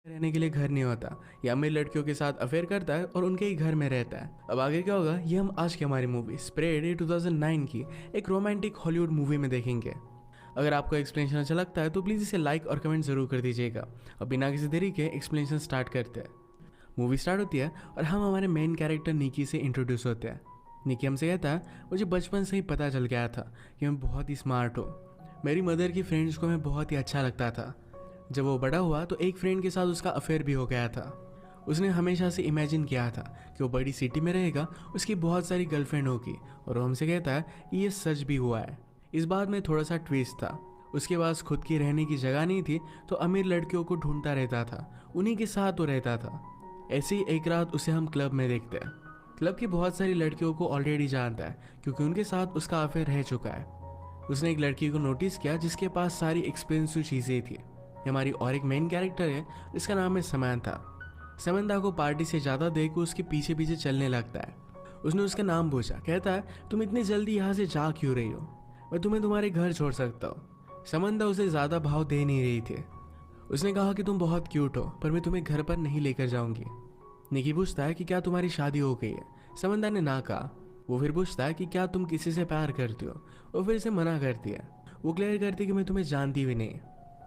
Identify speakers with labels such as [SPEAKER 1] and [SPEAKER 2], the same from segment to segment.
[SPEAKER 1] रहने के लिए घर नहीं होता। ये अमीर लड़कियों के साथ अफेयर करता है और उनके ही घर में रहता है। अब आगे क्या होगा ये हम आज की हमारी मूवी स्प्रेड ये 2009 की एक रोमांटिक हॉलीवुड मूवी में देखेंगे। अगर आपको एक्सप्लेनेशन अच्छा लगता है तो प्लीज़ इसे लाइक और कमेंट जरूर कर दीजिएगा। अब बिना किसी देरी के एक्सप्लेनेशन स्टार्ट करते हैं। मूवी स्टार्ट होती है और हम हमारे मेन कैरेक्टर निकी से इंट्रोड्यूस होते हैं। निकी हमसे कहता है मुझे बचपन से ही पता चल गया था कि मैं बहुत ही स्मार्ट हूँ। मेरी मदर की फ्रेंड्स को मैं बहुत ही अच्छा लगता था। जब वो बड़ा हुआ तो एक फ्रेंड के साथ उसका अफेयर भी हो गया था। उसने हमेशा से इमेजिन किया था कि वो बड़ी सिटी में रहेगा, उसकी बहुत सारी गर्लफ्रेंड होगी, और वो हमसे कहता है कि ये सच भी हुआ है। इस बात में थोड़ा सा ट्विस्ट था। उसके पास खुद की रहने की जगह नहीं थी तो अमीर लड़कियों को ढूंढता रहता था, उन्हीं के साथ वो रहता था। ऐसी ही एक रात उसे हम क्लब में देखते हैं। क्लब की बहुत सारी लड़कियों को ऑलरेडी जानता है क्योंकि उनके साथ उसका अफेयर रह चुका है। उसने एक लड़की को नोटिस किया जिसके पास सारी एक्सपेंसिव चीज़ें थी। हमारी और एक मेन कैरेक्टर है जिसका नाम है समंथा। समंथा को पार्टी से ज़्यादा देख के उसके पीछे पीछे चलने लगता है। उसने उसका नाम पूछा, कहता है तुम इतनी जल्दी यहाँ से जा क्यों रही हो, मैं तुम्हें तुम्हारे घर छोड़ सकता हूँ। समंथा उसे ज़्यादा भाव दे नहीं रही थी। उसने कहा कि तुम बहुत क्यूट हो पर मैं तुम्हें घर पर नहीं लेकर जाऊंगी। निकी पूछता है कि क्या तुम्हारी शादी हो गई है। समंथा ने ना कहा। वो फिर पूछता है कि क्या तुम किसी से प्यार करती हो। वो फिर से मना करती है। वो क्लियर करती है कि मैं तुम्हें जानती भी नहीं।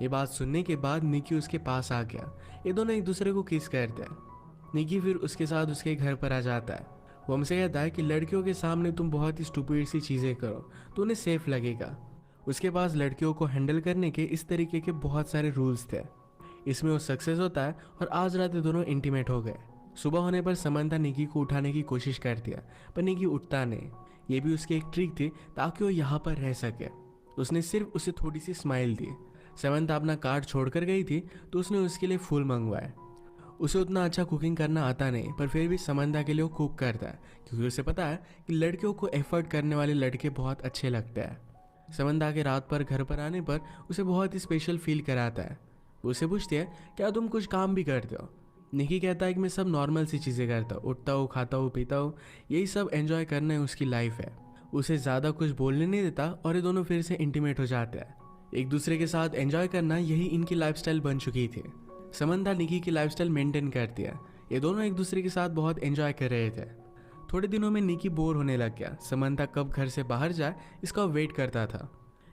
[SPEAKER 1] ये बात सुनने के बाद निकी उसके पास आ गया। ये दोनों एक दूसरे को किस करते हैं। निकी फिर उसके साथ उसके घर पर आ जाता है। वो हमसे कहता है कि लड़कियों के सामने तुम बहुत ही स्टूपिड सी चीज़ें करो तो उन्हें सेफ लगेगा। उसके पास लड़कियों को हैंडल करने के इस तरीके के बहुत सारे रूल्स थे। इसमें वो सक्सेस होता है और आज रात ये दोनों इंटीमेट हो गए। सुबह होने पर समंथा निकी को उठाने की कोशिश करती है पर निकी उठता नहीं। ये भी उसकी एक ट्रिक थी ताकि वो यहाँ पर रह सके। उसने सिर्फ उसे थोड़ी सी स्माइल दी। समंथा अपना कार्ड छोड़कर गई थी तो उसने उसके लिए फूल मंगवाए। उसे उतना अच्छा कुकिंग करना आता नहीं पर फिर भी समंथा के लिए वो कुक करता है क्योंकि उसे पता है कि लड़कियों को एफर्ट करने वाले लड़के बहुत अच्छे लगते हैं। समंथा के रात पर घर पर आने पर उसे बहुत ही स्पेशल फील कराता है। वो उसे पूछती है क्या तुम कुछ काम भी करते हो। निकी कहता है कि मैं सब नॉर्मल सी चीज़ें करता हूँ, उठता हूँ, खाता हूँ, पीता हूँ, यही सब एंजॉय करना है उसकी लाइफ है। उसे ज़्यादा कुछ बोलने नहीं देता और ये दोनों फिर से इंटीमेट हो जाते हैं। एक दूसरे के साथ एंजॉय करना यही इनकी लाइफस्टाइल बन चुकी थी। समंथा निकी की लाइफस्टाइल मेंटेन करती है। ये दोनों एक दूसरे के साथ बहुत एंजॉय कर रहे थे। थोड़े दिनों में निकी बोर होने लग गया। समंथा कब घर से बाहर जाए इसका वेट करता था।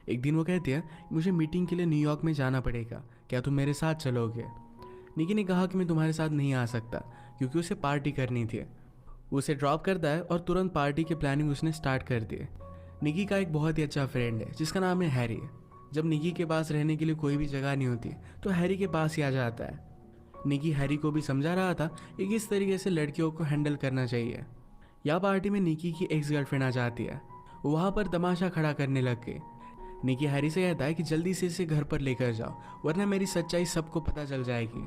[SPEAKER 1] एक दिन वो कहती है मुझे मीटिंग के लिए न्यूयॉर्क में जाना पड़ेगा, क्या तुम मेरे साथ चलोगे। निकी ने कहा कि मैं तुम्हारे साथ नहीं आ सकता क्योंकि उसे पार्टी करनी थी। वो उसे ड्रॉप करता है और तुरंत पार्टी की प्लानिंग उसने स्टार्ट कर दी। निकी का एक बहुत ही अच्छा फ्रेंड है जिसका नाम है हैरी। जब निकी के पास रहने के लिए कोई भी जगह नहीं होती तो हैरी के पास ही आ जाता है। निकी हैरी को भी समझा रहा था कि किस तरीके से लड़कियों को हैंडल करना चाहिए। यह पार्टी में निकी की एक्स गर्लफ्रेंड आ जाती है। वो वहाँ पर तमाशा खड़ा करने लग गई। निकी हैरी से कहता है कि जल्दी से इसे घर पर लेकर जाओ वरना मेरी सच्चाई सबको पता चल जाएगी।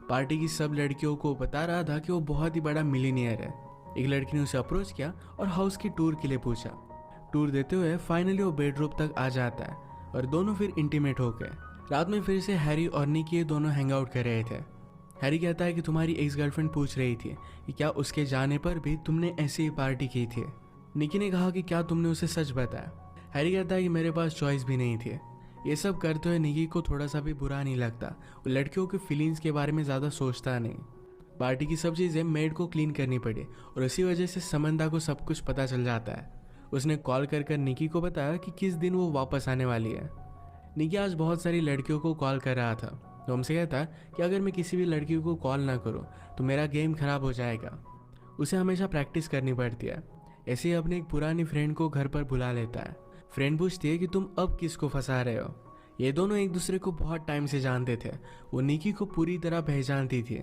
[SPEAKER 1] पार्टी की सब लड़कियों को बता रहा था कि वो बहुत ही बड़ा मिलीनियर है। एक लड़की ने उसे अप्रोच किया और हाउस की टूर के लिए पूछा। टूर देते हुए फाइनली वो बेडरूम तक आ जाता है और दोनों फिर इंटीमेट हो गए। रात में फिर से हैरी और निकी दोनों हैंग आउट कर रहे थे। हैरी कहता है कि तुम्हारी एक्स गर्लफ्रेंड पूछ रही थी कि क्या उसके जाने पर भी तुमने ऐसी ही पार्टी की थी। निकी ने कहा कि क्या तुमने उसे सच बताया। हैरी कहता है कि मेरे पास चॉइस भी नहीं थी। ये सब करते हुए निकी को थोड़ा सा भी बुरा नहीं लगता। वो लड़कियों की फीलिंग्स के बारे में ज़्यादा सोचता नहीं। पार्टी की सब चीज़ें मेड को क्लीन करनी पड़ी और इसी वजह से समंथा को सब कुछ पता चल जाता है। उसने कॉल कर निकी को बताया कि किस दिन वो वापस आने वाली है। निकी आज बहुत सारी लड़कियों को कॉल कर रहा था तो हमसे कहता है कि अगर मैं किसी भी लड़की को कॉल ना करूं तो मेरा गेम खराब हो जाएगा। उसे हमेशा प्रैक्टिस करनी पड़ती है। ऐसे ही अपनी एक पुरानी फ्रेंड को घर पर बुला लेता है। फ्रेंड पूछती है कि तुम अब किसको फंसा रहे हो। ये दोनों एक दूसरे को बहुत टाइम से जानते थे। वो निकी को पूरी तरह पहचानती थी।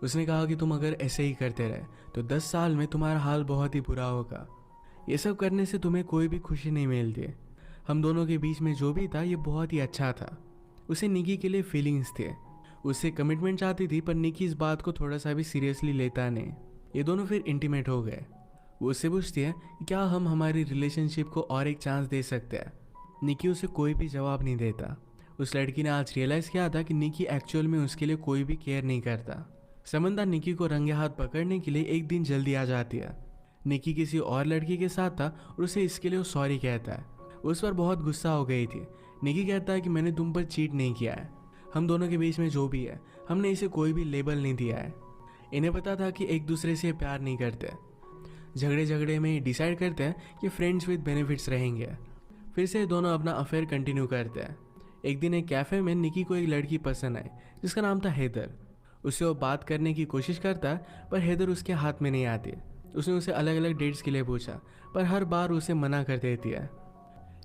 [SPEAKER 1] उसने कहा कि तुम अगर ऐसे ही करते रहे तो 10 साल में तुम्हारा हाल बहुत ही बुरा होगा। ये सब करने से तुम्हें कोई भी खुशी नहीं मिलती। हम दोनों के बीच में जो भी था ये बहुत ही अच्छा था। उसे निकी के लिए फीलिंग्स थे। उससे कमिटमेंट चाहती थी पर निकी इस बात को थोड़ा सा भी सीरियसली लेता नहीं। ये दोनों फिर इंटीमेट हो गए। वो उससे पूछती है कि क्या हम हमारी रिलेशनशिप को और एक चांस दे सकते हैं। निकी उसे कोई भी जवाब नहीं देता। उस लड़की ने आज रियलाइज़ किया था कि निकी एक्चुअल में उसके लिए कोई भी केयर नहीं करता। समंथा निकी को रंगे हाथ पकड़ने के लिए एक दिन जल्दी आ जाती है। निकी किसी और लड़की के साथ था और उसे इसके लिए वो सॉरी कहता है। उस पर बहुत गुस्सा हो गई थी। निकी कहता है कि मैंने तुम पर चीट नहीं किया है, हम दोनों के बीच में जो भी है, हमने इसे कोई भी लेबल नहीं दिया है। इन्हें पता था कि एक दूसरे से प्यार नहीं करते। झगड़े झगड़े में डिसाइड करते हैं कि फ्रेंड्स विद बेनिफिट्स रहेंगे। फिर से दोनों अपना अफेयर कंटिन्यू करते हैं। एक दिन एक कैफ़े में निकी को एक लड़की पसंद आई जिसका नाम था हेदर। उससे वो बात करने की कोशिश करता है पर हेदर उसके हाथ में नहीं आती। उसने उसे अलग अलग डेट्स के लिए पूछा पर हर बार उसे मना कर देती है।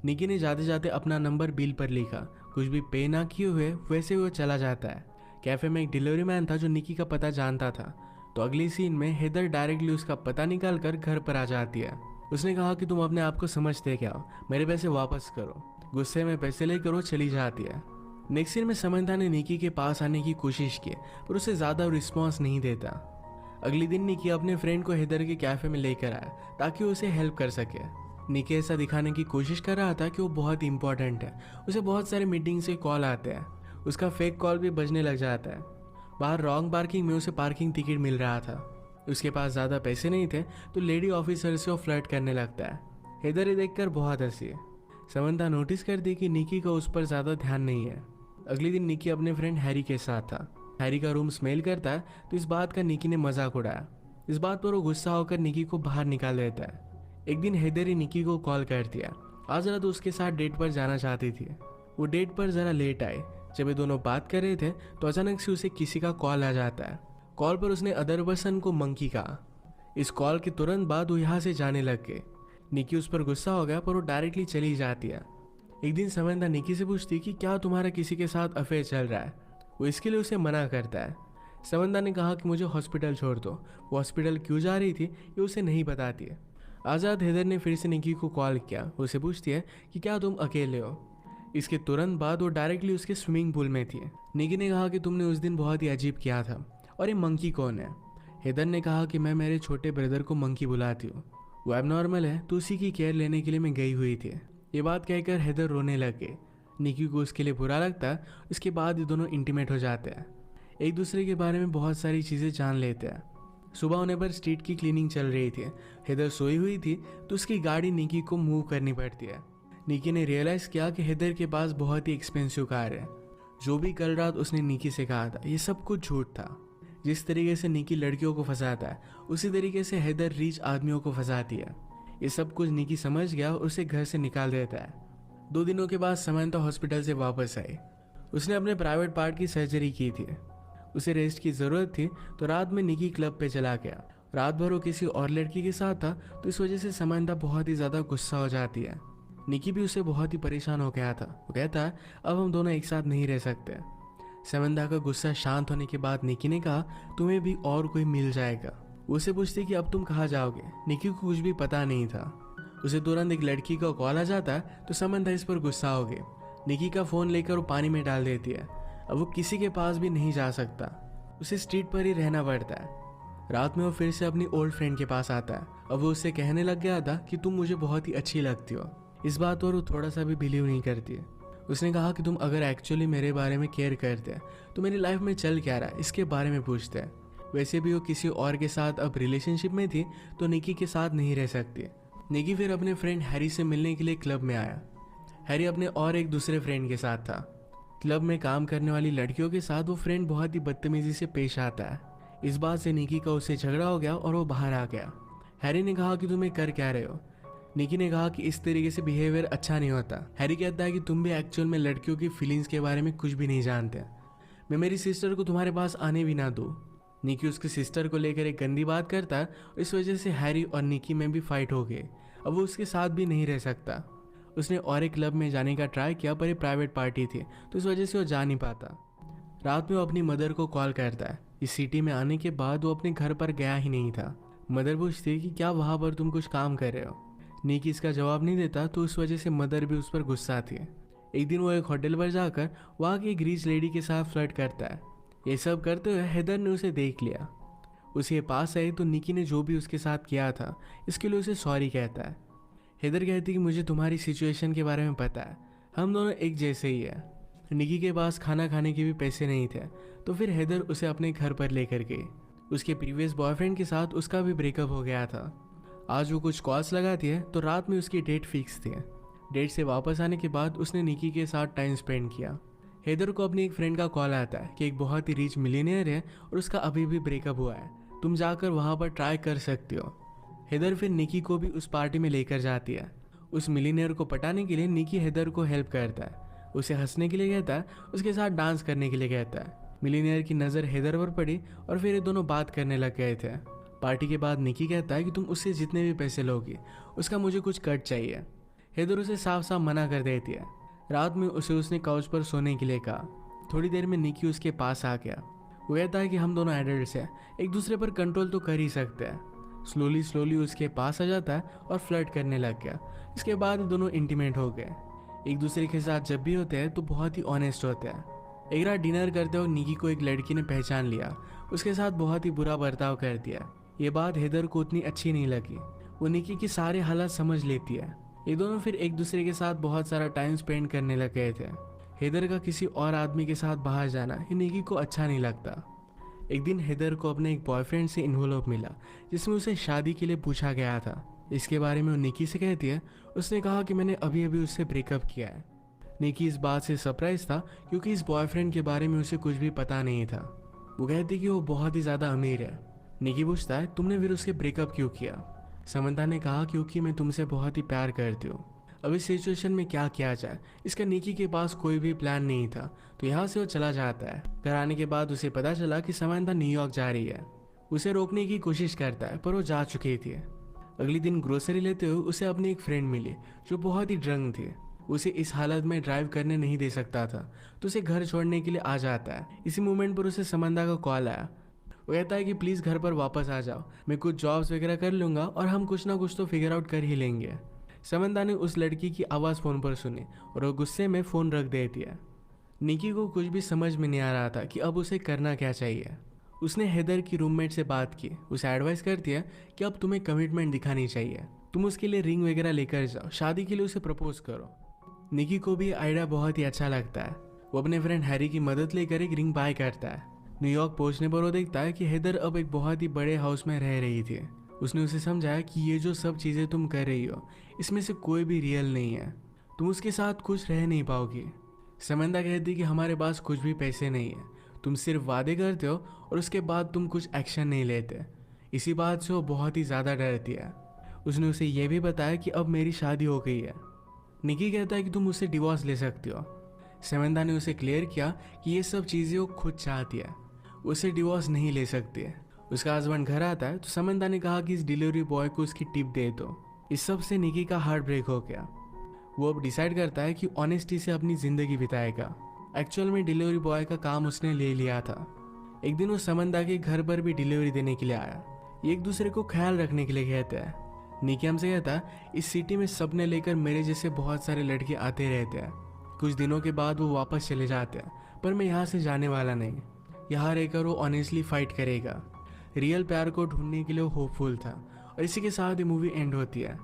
[SPEAKER 1] निकी ने जाते जाते अपना नंबर बिल पर लिखा। कुछ भी पे ना किए हुए वैसे वो चला जाता है। कैफ़े में एक डिलीवरी मैन था जो निकी का पता जानता था। तो अगली सीन में हेदर डायरेक्टली उसका पता निकाल कर घर पर आ जाती है। उसने कहा कि तुम अपने आप को समझते क्या हो, मेरे पैसे वापस करो। गुस्से में पैसे लेकर वो चली जाती है। नेक्स्ट सीन में समंथा ने निकी के पास आने की कोशिश की पर उसे ज़्यादा रिस्पॉन्स नहीं देता। अगले दिन निकी अपने फ्रेंड को हेदर के कैफ़े में लेकर आया ताकि वो उसे हेल्प कर सके। निकी ऐसा दिखाने की कोशिश कर रहा था कि वो बहुत इंपॉर्टेंट है। उसे बहुत सारे मीटिंग से कॉल आते हैं। उसका फेक कॉल भी बजने लग जाता है। बाहर रॉन्ग पार्किंग में उसे पार्किंग टिकट मिल रहा था। उसके पास ज़्यादा पैसे नहीं थे तो लेडी ऑफिसर से वो फ्लर्ट करने लगता है। हेदर ये देखकर बहुत हंसी। समंथा नोटिस कर दी कि निकी का उस पर ज़्यादा ध्यान नहीं है। अगले दिन निकी अपने फ्रेंड हैरी के साथ था। हैरी का रूम स्मेल करता है तो इस बात का निकी ने मजाक उड़ाया। इस बात पर वो गुस्सा होकर निकी को बाहर निकाल देता है। एक दिन हेदर ही निकी को कॉल कर दिया। आज रात उसके साथ डेट पर जाना चाहती थी। वो डेट पर ज़रा लेट आए। जब ये दोनों बात कर रहे थे तो अचानक से उसे किसी का कॉल आ जाता है। कॉल पर उसने अदर पर्सन को मंकी कहा। इस कॉल के तुरंत बाद वो यहाँ से जाने लग गए। निकी उस पर गुस्सा हो गया पर वो डायरेक्टली चली जाती है। एक दिन समंथा निकी से पूछती कि क्या तुम्हारा किसी के साथ अफेयर चल रहा है। वो इसके लिए उसे मना करता है। समंथा ने कहा कि मुझे हॉस्पिटल छोड़ दो। वो हॉस्पिटल क्यों जा रही थी ये उसे नहीं बताती है। आज़ाद हेदर ने फिर से निकी को कॉल किया। उसे पूछती है कि क्या तुम अकेले हो। इसके तुरंत बाद वो डायरेक्टली उसके स्विमिंग पूल में थी। निकी ने कहा कि तुमने उस दिन बहुत ही अजीब किया था और ये मंकी कौन है। हेदर ने कहा कि मैं मेरे छोटे ब्रदर को मंकी बुलाती हूँ। वो एबनॉर्मल है तो उसी की केयर लेने के लिए मैं गई हुई थी। ये बात कहकर हेदर रोने लग गई। निकी को उसके लिए बुरा लगता है। इसके बाद ये दोनों इंटीमेट हो जाते हैं। एक दूसरे के बारे में बहुत सारी चीज़ें जान लेते हैं। सुबह होने पर स्ट्रीट की क्लीनिंग चल रही थी। हेदर सोई हुई थी तो उसकी गाड़ी निकी को मूव करनी पड़ती है। निकी ने रियलाइज़ किया कि हेदर के पास बहुत ही एक्सपेंसिव कार है। जो भी कल रात उसने निकी से कहा था ये सब कुछ झूठ था। जिस तरीके से निकी लड़कियों को फंसाता है उसी तरीके से हेदर रिच आदमियों को फंसाती है। ये सब कुछ निकी समझ गया और उसे घर से निकाल देता है। 2 दिनों के बाद समंथा हॉस्पिटल से वापस आई। उसने अपने प्राइवेट पार्ट की सर्जरी की थी। उसे रेस्ट की ज़रूरत थी तो रात में निकी क्लब पे चला गया। रात भर वो किसी और लड़की के साथ था तो इस वजह से समंथा बहुत ही ज़्यादा गुस्सा हो जाती है। निकी भी उससे बहुत ही परेशान हो गया था। वो कहता है अब हम दोनों एक साथ नहीं रह सकते। समंथा का गुस्सा शांत होने के बाद निकी ने कहा तुम्हें भी और कोई मिल जाएगा। उसे पूछती कि अब तुम कहाँ जाओगे। निकी को कुछ भी पता नहीं था। उसे तुरंत एक लड़की का कॉल आ जाता है तो समंथा इस पर गुस्सा हो गई। निकी का फ़ोन लेकर वो पानी में डाल देती है। अब वो किसी के पास भी नहीं जा सकता। उसे स्ट्रीट पर ही रहना पड़ता है। रात में वो फिर से अपनी ओल्ड फ्रेंड के पास आता है। अब वो उससे कहने लग गया था कि तुम मुझे बहुत ही अच्छी लगती हो। इस बात पर वो थोड़ा सा भी बिलीव नहीं करती है। उसने कहा कि तुम अगर एक्चुअली मेरे बारे में केयर करते हैं तो मेरी लाइफ में चल क्या रहा है इसके बारे में पूछते हैं। वैसे भी वो किसी और के साथ अब रिलेशनशिप में थी तो निकी के साथ नहीं रह सकती। निकी फिर अपने फ्रेंड हैरी से मिलने के लिए क्लब में आया। हैरी अपने और एक दूसरे फ्रेंड के साथ था। क्लब में काम करने वाली लड़कियों के साथ वो फ्रेंड बहुत ही बदतमीजी से पेश आता है। इस बात से निकी का उससे झगड़ा हो गया और वो बाहर आ गया। हैरी ने कहा कि तुम्हें कर क्या रहे हो। निकी ने कहा कि इस तरीके से बिहेवियर अच्छा नहीं होता। हैरी कहता है कि तुम भी एक्चुअल में लड़कियों की फीलिंग्स के बारे में कुछ भी नहीं जानते। मैं मेरी सिस्टर को तुम्हारे पास आने भी ना दूँ। निकी उसकी सिस्टर को लेकर एक गंदी बात करता है और इस वजह से हैरी और निकी में भी फाइट हो गई। अब वो उसके साथ भी नहीं रह सकता। उसने और एक क्लब में जाने का ट्राई किया पर ये प्राइवेट पार्टी थी तो इस वजह से वो जा नहीं पाता। रात में वो अपनी मदर को कॉल करता है। इस सिटी में आने के बाद वो अपने घर पर गया ही नहीं था। मदर पूछती है कि क्या वहाँ पर तुम कुछ काम कर रहे हो। निकी इसका जवाब नहीं देता तो उस वजह से मदर भी उस पर गुस्सा थी। एक दिन वो एक होटल पर जाकर वहाँ की एक रिच लेडी के साथ फ्लर्ट करता है। ये सब करते हुए हेदर ने उसे देख लिया। उसके पास आई तो निकी ने जो भी उसके साथ किया था इसके लिए उसे सॉरी कहता है। हेदर कहती कि मुझे तुम्हारी सिचुएशन के बारे में पता है, हम दोनों एक जैसे ही है। निकी के पास खाना खाने के भी पैसे नहीं थे तो फिर हेदर उसे अपने घर पर लेकर गई। उसके प्रीवियस बॉयफ्रेंड के साथ उसका भी ब्रेकअप हो गया था। आज वो कुछ कॉल्स लगाती है तो रात में उसकी डेट फिक्स थी। डेट से वापस आने के बाद उसने निकी के साथ टाइम स्पेंड किया। हेदर को अपनी एक फ्रेंड का कॉल आता है कि एक बहुत ही रिच मिलियनियर है और उसका अभी भी ब्रेकअप हुआ है, तुम जाकर वहाँ पर ट्राई कर सकती हो। हेदर फिर निकी को भी उस पार्टी में लेकर जाती है। उस मिलियनियर को पटाने के लिए निकी हेदर को हेल्प करता है, उसे हंसने के लिए कहता है, उसके साथ डांस करने के लिए कहता है। मिलियनियर की नज़र हेदर पर पड़ी और फिर ये दोनों बात करने लग गए थे। पार्टी के बाद निकी कहता है कि तुम उससे जितने भी पैसे लोगी उसका मुझे कुछ कट चाहिए। हेदर उसे साफ साफ मना कर देती है। रात में उसने काउच पर सोने के लिए कहा। थोड़ी देर में निकी उसके पास आ गया। वो कहता है कि हम दोनों एडल्ट्स हैं, एक दूसरे पर कंट्रोल तो कर ही सकते हैं। स्लोली उसके पास आ जाता है और फ्लर्ट करने लग गया। इसके बाद दोनों इंटीमेट हो गए। एक दूसरे के साथ जब भी होते हैं तो बहुत ही ऑनेस्ट होते हैं। एक रात डिनर करते हुए निकी को एक लड़की ने पहचान लिया, उसके साथ बहुत ही बुरा बर्ताव कर दिया। ये बात हेदर को उतनी अच्छी नहीं लगी। वो निकी की सारे हालात समझ लेती है। ये दोनों फिर एक दूसरे के साथ बहुत सारा टाइम स्पेंड करने लग गए थे। हेदर का किसी और आदमी के साथ बाहर जाना ये निकी को अच्छा नहीं लगता। एक दिन हेदर को अपने एक बॉयफ्रेंड से इन्वॉल्व मिला जिसमें उसे शादी के लिए पूछा गया था। इसके बारे में वो निकी से कहती है, उसने कहा कि मैंने अभी अभी उससे ब्रेकअप किया है। निकी इस बात से सरप्राइज था क्योंकि इस बॉयफ्रेंड के बारे में उसे कुछ भी पता नहीं था। वो कहती कि वो बहुत ही ज़्यादा अमीर है। निकी पूछता है, तुमने फिर उसके ब्रेकअप क्यों किया? समंता ने कहा, क्योंकि मैं तुमसे बहुत ही प्यार करती हूँ। अब इस सिचुएशन में क्या किया जाए? इसका निकी के पास कोई भी प्लान नहीं था, तो यहाँ से वो चला जाता है। घर आने के बाद उसे पता चला कि समंता न्यूयॉर्क जा रही है। उसे रोकने की कोशिश करता है पर वो जा चुकी थी। अगले दिन ग्रोसरी लेते हुए उसे अपनी एक फ्रेंड मिली जो बहुत ही ड्रंक थी। उसे इस हालत में ड्राइव करने नहीं दे सकता था, तो उसे घर छोड़ने के लिए आ जाता है। इसी मोमेंट पर उसे समंता का कॉल आया। वो कहता है कि प्लीज़ घर पर वापस आ जाओ, मैं कुछ जॉब्स वगैरह कर लूँगा और हम कुछ ना कुछ तो फिगर आउट कर ही लेंगे। समंता ने उस लड़की की आवाज़ फ़ोन पर सुनी और वो गुस्से में फ़ोन रख देती है। निकी को कुछ भी समझ में नहीं आ रहा था कि अब उसे करना क्या चाहिए। उसने हेदर की रूममेट से बात की। उसे एडवाइस करती है कि अब तुम्हें कमिटमेंट दिखानी चाहिए, तुम उसके लिए रिंग वगैरह लेकर जाओ, शादी के लिए उसे प्रपोज करो। निकी को भी आइडिया बहुत ही अच्छा लगता है। वो अपने फ्रेंड हैरी की मदद लेकर एक रिंग बाय करता है। न्यूयॉर्क पहुंचने पर वो देखता है कि हेदर अब एक बहुत ही बड़े हाउस में रह रही थी। उसने उसे समझाया कि ये जो सब चीज़ें तुम कर रही हो इसमें से कोई भी रियल नहीं है, तुम उसके साथ खुश रह नहीं पाओगी। समंता कहती कि हमारे पास कुछ भी पैसे नहीं है, तुम सिर्फ वादे करते हो और उसके बाद तुम कुछ एक्शन नहीं लेते। इसी बात से वो बहुत ही ज़्यादा डरती है। उसने उसे यह भी बताया कि अब मेरी शादी हो गई है। निकी कहता है कि तुम उससे डिवोर्स ले सकती हो। समंता ने उसे क्लियर किया कि ये सब चीज़ें वो खुद चाहती है, उसे डिवोर्स नहीं ले सकती है। उसका हस्बैंड घर आता है तो समंता ने कहा कि इस डिलीवरी बॉय को उसकी टिप दे दो। इस सब से निकी का हार्ट ब्रेक हो गया। वो अब डिसाइड करता है कि ऑनेस्टी से अपनी ज़िंदगी बिताएगा। एक्चुअल में डिलीवरी बॉय का काम उसने ले लिया था। एक दिन वो समंता के घर पर भी डिलीवरी देने के लिए आया। ये एक दूसरे को ख्याल रखने के लिए कहते हैं। निकी हमसे कहता है, इस सिटी में सपने लेकर मेरे जैसे बहुत सारे लड़के आते रहते हैं। कुछ दिनों के बाद वो वापस चले जाते हैं, पर मैं यहाँ से जाने वाला नहीं। यहाँ रहकर वो ऑनेस्टली फाइट करेगा। रियल प्यार को ढूंढने के लिए वो होपफुल था और इसी के साथ ये मूवी एंड होती है।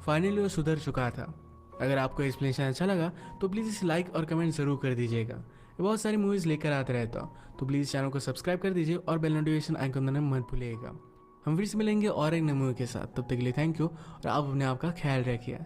[SPEAKER 1] फाइनली वो सुधर चुका था। अगर आपको एक्सप्लेनेशन अच्छा लगा तो प्लीज़ इसे लाइक और कमेंट ज़रूर कर दीजिएगा। मैं बहुत सारी मूवीज़ लेकर आते रहता हूँ, तो प्लीज़ चैनल को सब्सक्राइब कर दीजिए और बेल नोटिफिकेशन आइकन दबाना मत भूलिएगा। हम फिर से मिलेंगे और एक नए मूवी के साथ। तब तक के लिए थैंक यू और आप अपने आप का ख्याल रखिए।